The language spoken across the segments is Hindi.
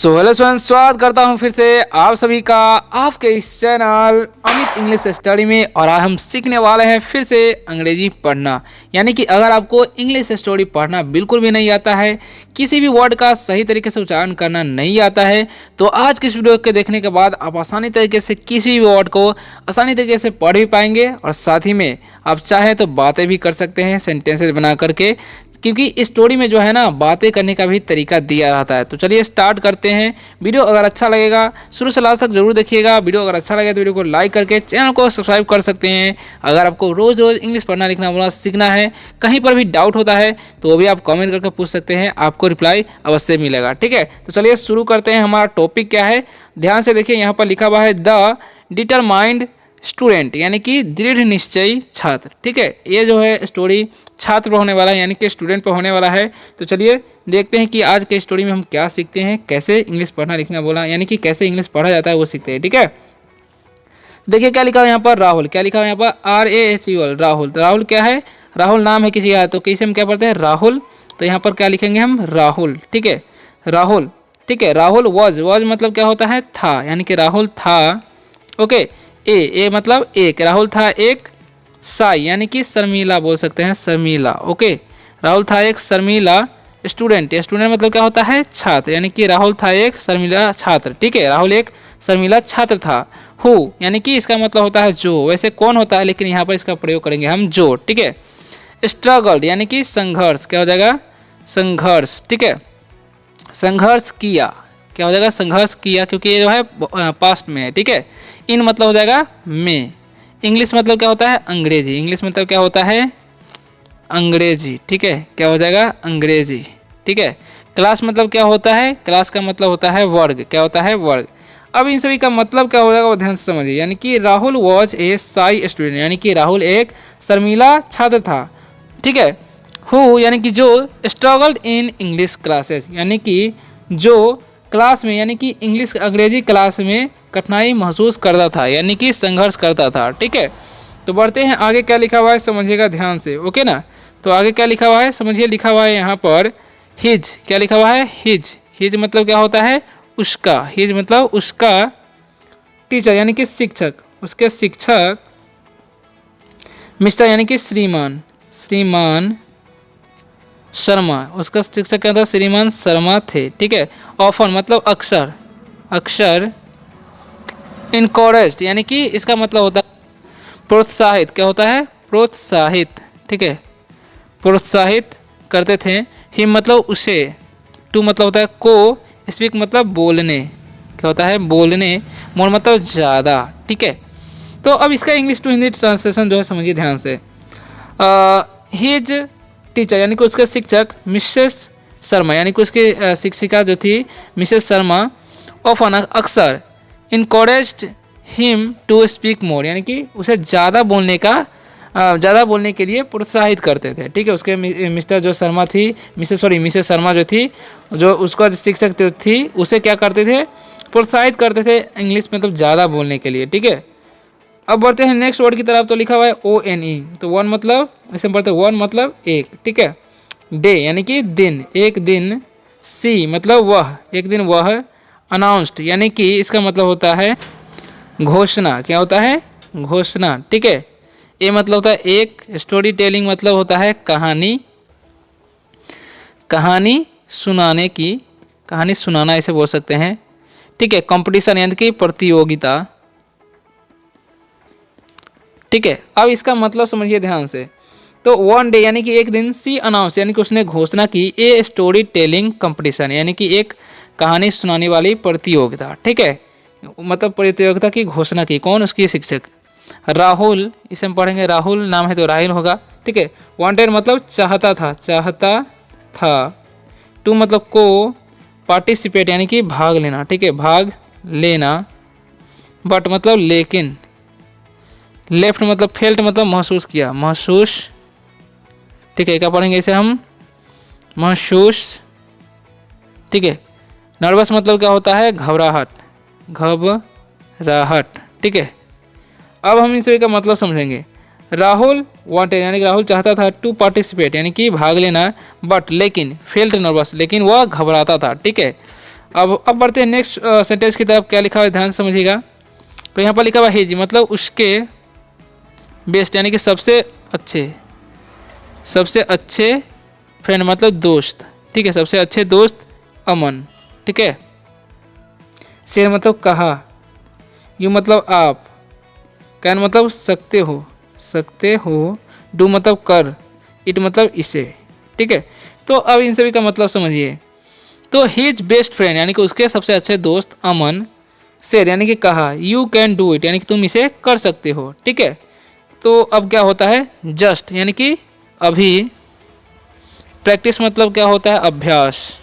सो हेलो स्टूडेंट्स, स्वागत करता हूं फिर से आप सभी का आपके इस चैनल अमित इंग्लिश स्टडी में। और आज हम सीखने वाले हैं फिर से अंग्रेजी पढ़ना। यानी कि अगर आपको इंग्लिश स्टडी पढ़ना बिल्कुल भी नहीं आता है, किसी भी वर्ड का सही तरीके से उच्चारण करना नहीं आता है, तो आज के इस वीडियो के देखने के बाद आप आसानी तरीके से किसी भी वर्ड को आसानी तरीके से पढ़ भी पाएंगे और साथ ही में आप चाहे तो बातें भी कर सकते हैं सेंटेंसेस बना करके, क्योंकि इस स्टोरी में जो है ना बातें करने का भी तरीका दिया रहता है। तो चलिए स्टार्ट करते हैं। वीडियो अगर अच्छा लगेगा शुरू से लास्ट तक जरूर देखिएगा। वीडियो अगर अच्छा लगे तो वीडियो को लाइक करके चैनल को सब्सक्राइब कर सकते हैं। अगर आपको रोज़ रोज़ इंग्लिश पढ़ना लिखना बोलना सीखना है, कहीं पर भी डाउट होता है तो वो भी आप कमेंट करके पूछ सकते हैं, आपको रिप्लाई अवश्य मिलेगा। ठीक है, तो चलिए शुरू करते हैं। हमारा टॉपिक क्या है ध्यान से देखिए। यहाँ पर लिखा हुआ है द डिटरमाइंड स्टूडेंट, यानी कि दृढ़ निश्चयी छात्र। ठीक है, ये जो है स्टोरी छात्र पर होने वाला है, यानी कि स्टूडेंट पर होने वाला है। तो चलिए देखते हैं कि आज के स्टोरी में हम क्या सीखते हैं, कैसे इंग्लिश पढ़ना लिखना बोला, यानी कि कैसे इंग्लिश पढ़ा जाता है वो सीखते हैं। ठीक है, देखिए क्या लिखा हुआ यहाँ पर राहुल। क्या लिखा हुआ यहाँ पर RAHUL राहुल। राहुल क्या है? राहुल नाम है किसी का, तो किसे हम क्या पढ़ते हैं? राहुल। तो यहाँ पर क्या लिखेंगे हम? राहुल। ठीक है, राहुल। ठीक है, राहुल वॉज मतलब क्या होता है? था, यानी कि राहुल था। ओके, ए मतलब एक, राहुल था एक साई, यानी कि शर्मीला बोल सकते हैं, शर्मीला। ओके, राहुल था एक शर्मीला स्टूडेंट। स्टूडेंट मतलब क्या होता है? छात्र, यानी कि राहुल था एक शर्मीला छात्र। ठीक है, राहुल एक शर्मीला छात्र था। हु यानी कि इसका मतलब होता है जो, वैसे कौन होता है लेकिन यहाँ पर इसका प्रयोग करेंगे हम जो। ठीक है, स्ट्रगल्ड यानी कि संघर्ष, क्या हो जाएगा? संघर्ष। ठीक है, संघर्ष किया, क्या हो जाएगा? संघर्ष किया, क्योंकि ये जो है पास्ट में है। ठीक है, इन मतलब हो जाएगा में। इंग्लिश मतलब क्या होता है? अंग्रेजी। इंग्लिश मतलब क्या होता है? अंग्रेजी। ठीक है, क्या हो जाएगा? अंग्रेजी। ठीक है, क्लास मतलब क्या होता है? क्लास का मतलब होता है वर्ग। क्या होता है? वर्ग। अब इन सभी का मतलब क्या हो जाएगा वो ध्यान से समझिए। यानी कि Rahul was a Sai student, यानी कि राहुल एक शर्मीला छात्र था। ठीक है, हु यानी कि जो स्ट्रगल्ड इन इंग्लिश क्लासेस, यानी कि जो क्लास में, यानी कि इंग्लिश अंग्रेजी क्लास में कठिनाई महसूस करता था, यानी कि संघर्ष करता था। ठीक है, तो बढ़ते हैं आगे। क्या लिखा हुआ है समझिएगा ध्यान से। ओके ना, तो आगे क्या लिखा हुआ है समझिए। लिखा हुआ है यहाँ पर हिज। क्या लिखा हुआ है? हिज। हिज मतलब क्या होता है? उसका। हिज मतलब उसका टीचर, यानी कि शिक्षक, उसके शिक्षक मिस्टर यानी कि श्रीमान, श्रीमान शर्मा, उसका शिक्षक क्या था? श्रीमान शर्मा थे। ठीक है, ऑफन मतलब अक्सर, अक्सर। इनकरेज्ड यानी कि इसका मतलब होता है प्रोत्साहित। क्या होता है? प्रोत्साहित। ठीक है, प्रोत्साहित करते थे। हिम मतलब उसे। टू मतलब होता है को। स्पीक मतलब बोलने। क्या होता है? बोलने। मोर मतलब ज़्यादा। ठीक है, तो अब इसका इंग्लिश टू हिंदी ट्रांसलेशन जो है समझिए ध्यान से। हिज टीचर यानी कि उसके शिक्षक मिसेस शर्मा, यानी कि उसकी शिक्षिका जो थी मिसेस शर्मा, ऑफन अक्सर encouraged him to speak more, यानी कि उसे ज़्यादा बोलने के लिए प्रोत्साहित करते थे। ठीक है, उसके मिस्टर जो शर्मा थी, मिसेस शर्मा जो थी, जो उसका शिक्षक थी, उसे क्या करते थे? प्रोत्साहित करते थे इंग्लिश मतलब ज़्यादा बोलने के लिए। ठीक है, अब बढ़ते हैं नेक्स्ट वर्ड की तरफ। तो लिखा हुआ है ONE। तो वन मतलब इसे पढ़ते हैं वन मतलब एक। ठीक है, डे यानी कि दिन, एक दिन। सी मतलब वह, एक दिन वह। अनाउंस्ड यानी कि इसका मतलब होता है घोषणा। क्या होता है? घोषणा। ठीक है, ये मतलब होता है एक। स्टोरी टेलिंग मतलब होता है कहानी, कहानी सुनाने की, कहानी सुनाना इसे बोल सकते हैं। ठीक है, कंपटीशन यानी कि प्रतियोगिता। ठीक है, अब इसका मतलब समझिए ध्यान से। तो वन डे यानी कि एक दिन। सी अनाउंस यानी कि उसने घोषणा की। ए स्टोरी टेलिंग कंपटीशन यानी कि एक कहानी सुनाने वाली प्रतियोगिता। ठीक है, मतलब प्रतियोगिता की घोषणा की। कौन? उसकी शिक्षक। राहुल, इसे हम पढ़ेंगे राहुल, नाम है तो राहुल होगा। ठीक है, वांटेड मतलब चाहता था, चाहता था। टू मतलब को। पार्टिसिपेट यानी कि भाग लेना। ठीक है, भाग लेना। बट मतलब लेकिन। लेफ्ट मतलब फेल्ट मतलब महसूस किया, महसूस। ठीक है, क्या पढ़ेंगे इसे हम? महसूस। ठीक है, नर्वस मतलब क्या होता है? घबराहट, घबराहट। ठीक है, अब हम इन सभी का मतलब समझेंगे। राहुल वांटेड यानी कि राहुल चाहता था टू पार्टिसिपेट यानी कि भाग लेना, बट लेकिन फेल्ट नर्वस, लेकिन वह घबराता था। ठीक है, अब बढ़ते हैं नेक्स्ट सेंटेंस की तरफ। क्या लिखा हुआ है ध्यान से समझिएगा। तो यहाँ पर लिखा हुआ है हिज, मतलब उसके बेस्ट यानी कि सबसे अच्छे फ्रेंड मतलब दोस्त, ठीक है, सबसे अच्छे दोस्त अमन, ठीक है। शेर मतलब कहा, यू मतलब आप, कैन मतलब सकते हो, डू मतलब कर, इट मतलब इसे, ठीक है। तो अब इन सभी का मतलब समझिए। तो हिज बेस्ट फ्रेंड यानी कि उसके सबसे अच्छे दोस्त अमन सेड यानी कि कहा, यू कैन डू इट यानी कि तुम इसे कर सकते हो, ठीक है। तो अब क्या होता है जस्ट यानी कि अभी, प्रैक्टिस मतलब क्या होता है अभ्यास,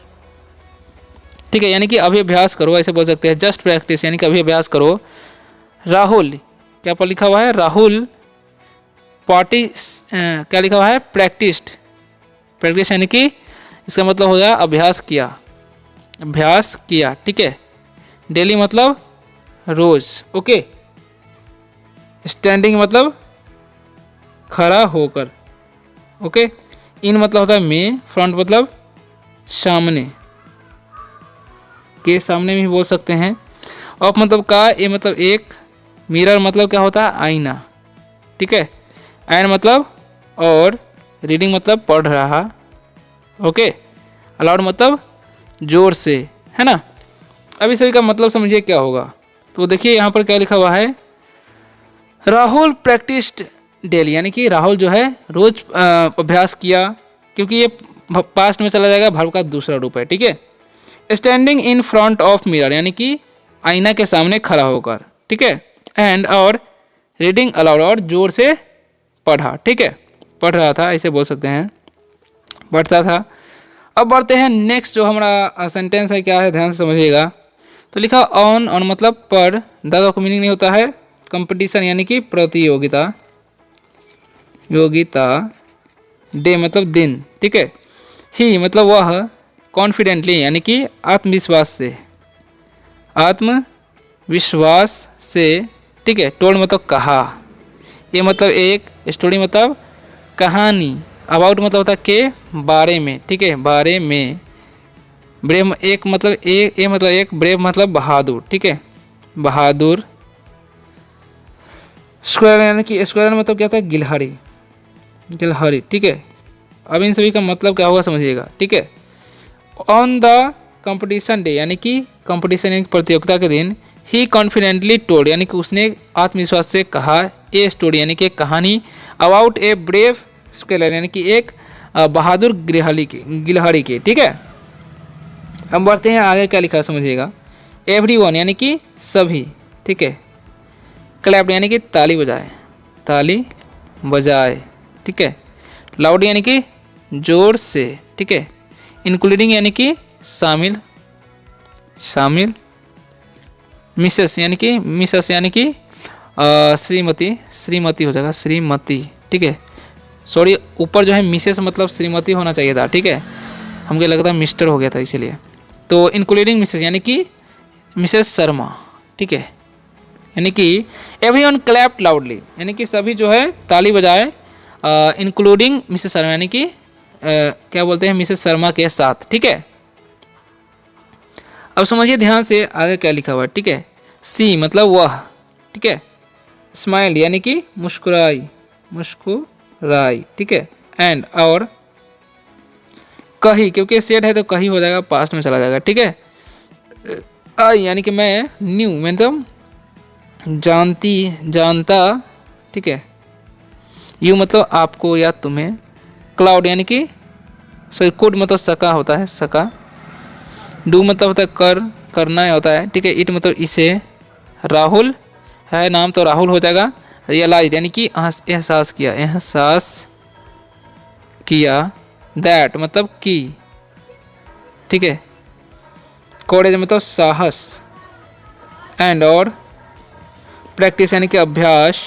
ठीक है, यानी कि अभी अभ्यास करो ऐसे बोल सकते हैं। जस्ट प्रैक्टिस यानी कि अभी अभ्यास करो। राहुल, क्या पर लिखा हुआ है राहुल पार्टी, क्या लिखा हुआ है प्रैक्टिस यानी कि इसका मतलब हो गया अभ्यास किया, ठीक है। डेली मतलब रोज, ओके। स्टैंडिंग मतलब खड़ा होकर, ओके। इन मतलब होता है में, फ्रंट मतलब सामने के, सामने भी बोल सकते हैं। ऑफ मतलब का, ए मतलब एक, मिरर मतलब क्या होता है आईना, ठीक है। एंड मतलब और, रीडिंग मतलब पढ़ रहा, ओके। अलाउड मतलब जोर से, है ना। अभी सभी का मतलब समझिए क्या होगा। तो देखिए यहाँ पर क्या लिखा हुआ है, राहुल प्रैक्टिस्ड डेली यानी कि राहुल जो है रोज अभ्यास किया, क्योंकि ये पास्ट में चला जाएगा, वर्ब का दूसरा रूप है, ठीक है। Standing in front of mirror यानी कि आईना के सामने खड़ा होकर, ठीक है। एंड और रीडिंग अलाउड और जोर से पढ़ा, ठीक है, पढ़ रहा था ऐसे बोल सकते हैं, पढ़ता था। अब बढ़ते हैं नेक्स्ट जो हमारा सेंटेंस है, क्या है ध्यान से समझिएगा। तो लिखा ऑन मतलब पर, दादा का मीनिंग नहीं होता है कंपटीशन यानी कि प्रतियोगिता, डे मतलब दिन, ठीक है। ही मतलब वह, कॉन्फिडेंटली यानी कि आत्मविश्वास से, ठीक है। टोल्ड मतलब कहा, ये मतलब एक, स्टोरी मतलब कहानी, अबाउट मतलब होता है के बारे में, ठीक है, बारे में। ब्रेव एक मतलब ए मतलब एक, ब्रेव मतलब बहादुर, ठीक है, बहादुर। स्क्वायर यानी कि स्क्वायर मतलब क्या होता है गिलहरी, ठीक है। अब इन सभी का मतलब क्या होगा समझिएगा, ठीक है। ऑन द कंपटीशन डे यानी कि कंपटीशन यानी प्रतियोगिता के दिन, ही कॉन्फिडेंटली टोल्ड यानी कि उसने आत्मविश्वास से कहा, ए स्टोरी यानी कि एक कहानी, अबाउट ए ब्रेव स्क्वेलर यानी कि एक बहादुर गिलहरी की, ठीक है। अब बढ़ते हैं आगे, क्या लिखा समझिएगा। एवरीवन यानी कि सभी, ठीक है। क्लैप्ड यानी कि ताली बजाए, ठीक है। लाउड यानी कि जोर से, ठीक है। इंक्लूडिंग यानी कि शामिल, मिसेस यानी कि श्रीमती हो जाएगा, श्रीमती, ठीक है। सॉरी, ऊपर जो है मिसेस मतलब श्रीमती होना चाहिए था, ठीक है, हमको लगता है मिस्टर हो गया था इसीलिए। तो इंक्लूडिंग मिसेस यानी कि मिसेस शर्मा, ठीक है। यानी कि एवरीवन क्लैप्ड लाउडली यानी कि सभी जो है ताली बजाए, इंक्लूडिंग मिसेस शर्मा यानी कि क्या बोलते हैं मिसेस शर्मा के साथ, ठीक है। अब समझिए ध्यान से आगे क्या लिखा हुआ है, ठीक है। सी मतलब वह, ठीक है। स्माइल यानी कि मुस्कुराई, ठीक है। एंड और कही, क्योंकि सेड है तो कही हो जाएगा, पास्ट में चला जाएगा, ठीक है। आई यानी कि मैं, न्यू मतलब जानता, ठीक है। यू मतलब आपको या तुम्हें। क्लाउड यानी कि सॉरी कुड मतलब सका होता है, सका। डू मतलब होता है करना होता है, ठीक है। इट मतलब इसे। राहुल है नाम तो राहुल हो जाएगा। रियलाइज यानी कि एहसास किया। दैट मतलब की, ठीक है। कोरेज मतलब साहस। एंड और प्रैक्टिस यानी कि अभ्यास।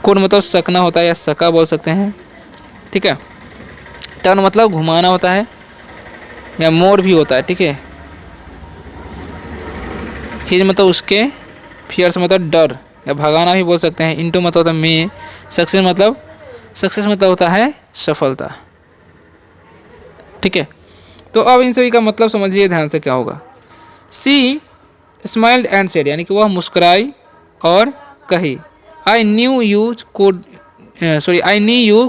कुड मतलब सकना होता है या सका बोल सकते हैं, ठीक है। टर्न मतलब घुमाना होता है या मोड़ भी होता है, ठीक है। हिज मतलब उसके। फियर्स मतलब डर या भगाना भी बोल सकते हैं। इनटू मतलब होता है में। सक्सेस मतलब होता है सफलता, ठीक है। तो अब इन सभी का मतलब समझिए ध्यान से क्या होगा। सी स्माइल्ड एंड सेड, यानी कि वह मुस्कुराई और कही, I knew you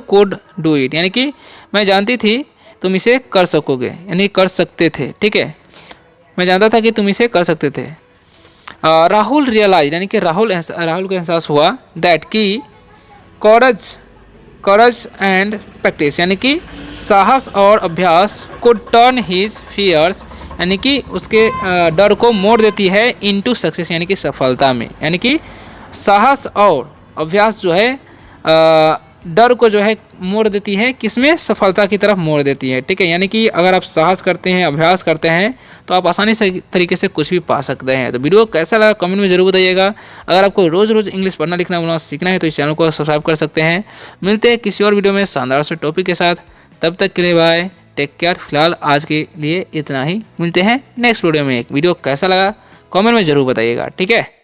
could do it, यानी कि मैं जानती थी तुम इसे कर सकोगे, यानी कर सकते थे। ठीक है, मैं जानता था कि तुम इसे कर सकते थे। राहुल रियलाइज, यानी कि राहुल को एहसास हुआ दैट कि कॉरेज एंड प्रैक्टिस, यानी कि साहस और अभ्यास को टर्न हिज फियर्स, यानी कि उसके डर को मोड़ देती है इनटू सक्सेस, यानी कि सफलता में। यानी कि साहस और अभ्यास जो है डर को जो है मोड़ देती है, किसमें, सफलता की तरफ मोड़ देती है। ठीक है, यानी कि अगर आप साहस करते हैं, अभ्यास करते हैं, तो आप आसानी से तरीके से कुछ भी पा सकते हैं। तो वीडियो कैसा लगा कमेंट में जरूर बताइएगा। अगर आपको रोज़ रोज़ इंग्लिश पढ़ना लिखना बोलना सीखना है तो इस चैनल को सब्सक्राइब कर सकते हैं। मिलते हैं किसी और वीडियो में शानदार से टॉपिक के साथ, तब तक के लिए बाय, टेक केयर। फिलहाल आज के लिए इतना ही, मिलते हैं नेक्स्ट वीडियो में। एक वीडियो कैसा लगा कमेंट में ज़रूर बताइएगा। ठीक है।